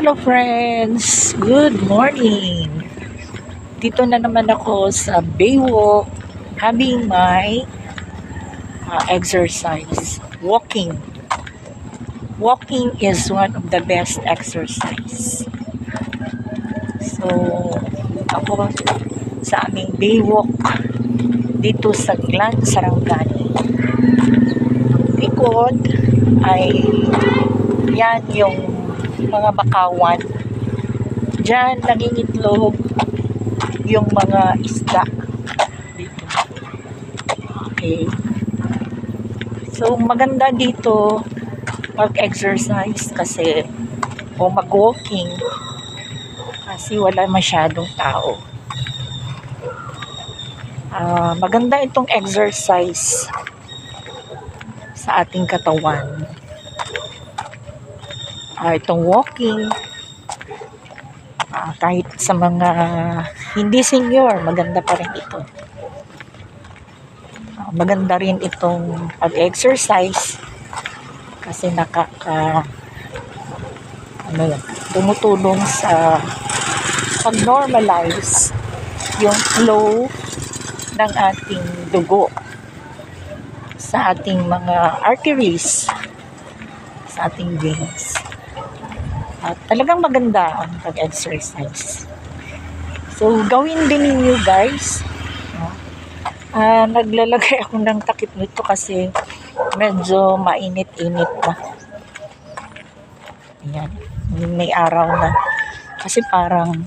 Hello friends! Good morning! Dito na naman ako sa Baywalk having my exercise. Walking. Walking is one of the best exercise. So, ako sa aming Baywalk dito sa Glan, Sarangani. Likod ay yan yung mga bakawan. Diyan nangingitlog yung mga isda dito. Okay. So maganda dito mag-exercise kasi o mag-walking kasi wala masyadong tao. Maganda itong exercise sa ating katawan. Itong walking, kahit sa mga hindi senior, maganda pa rin ito. Maganda rin itong pag-exercise kasi tumutulong sa pag-normalize yung flow ng ating dugo sa ating mga arteries, sa ating veins. At talagang maganda ang pag-exercise. So, gawin din ninyo guys. Naglalagay ako ng takip nito kasi medyo mainit-init na. Ayan. May araw na. Kasi parang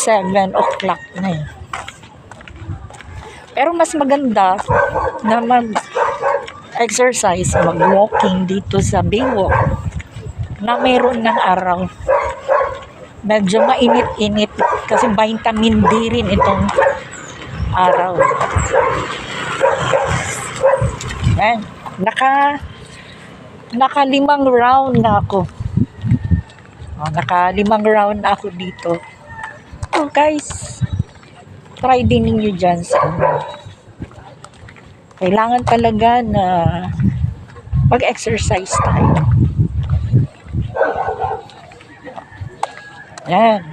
7 o'clock na eh. Pero mas maganda na mag-exercise, mag-walking dito sa Baywalk na mayroon ng araw. Medyo mainit-init kasi vitamin D rin itong araw. Yan. Naka-5 round na ako. Naka-5 round na ako dito. So guys, try din ninyo dyan sa kailangan talaga na mag-exercise tayo. Yan.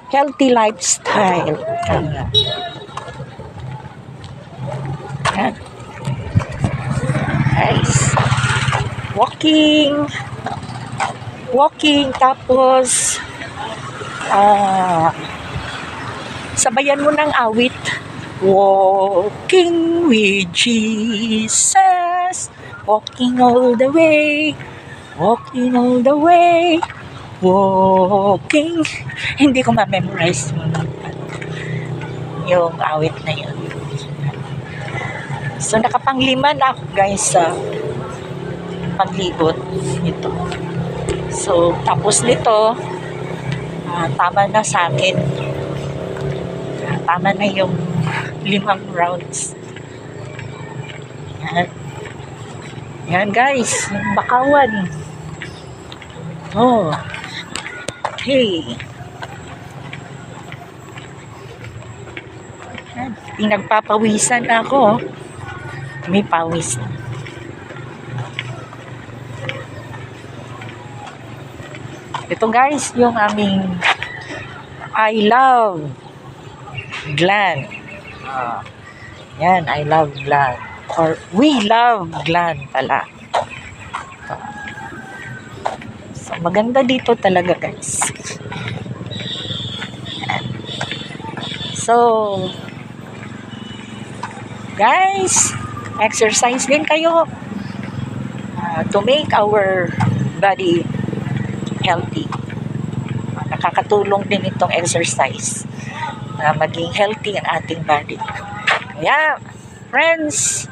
Healthy lifestyle. Yan. Guys. Walking tapos sabayan mo ng awit. Walking with Jesus. Walking all the way. Walking all the way. Walking. Hindi ko ma-memorize yung awit na yun. So nakapang-5 na ako guys sa paglibot nito. So tapos nito tama na sa akin. Tama na yung 5 rounds. Yan guys, yung bakawan. Hey. Pinagpapawisan ako. May pawis na. Ito guys, yung aming I love Glan. Yan, I love Glan. Or we love Glan pala. So, maganda dito talaga guys. So, guys, exercise din kayo to make our body healthy. Nakakatulong din itong exercise na maging healthy ang ating body. Kaya, friends,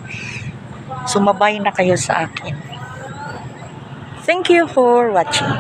sumabay na kayo sa akin. Thank you for watching.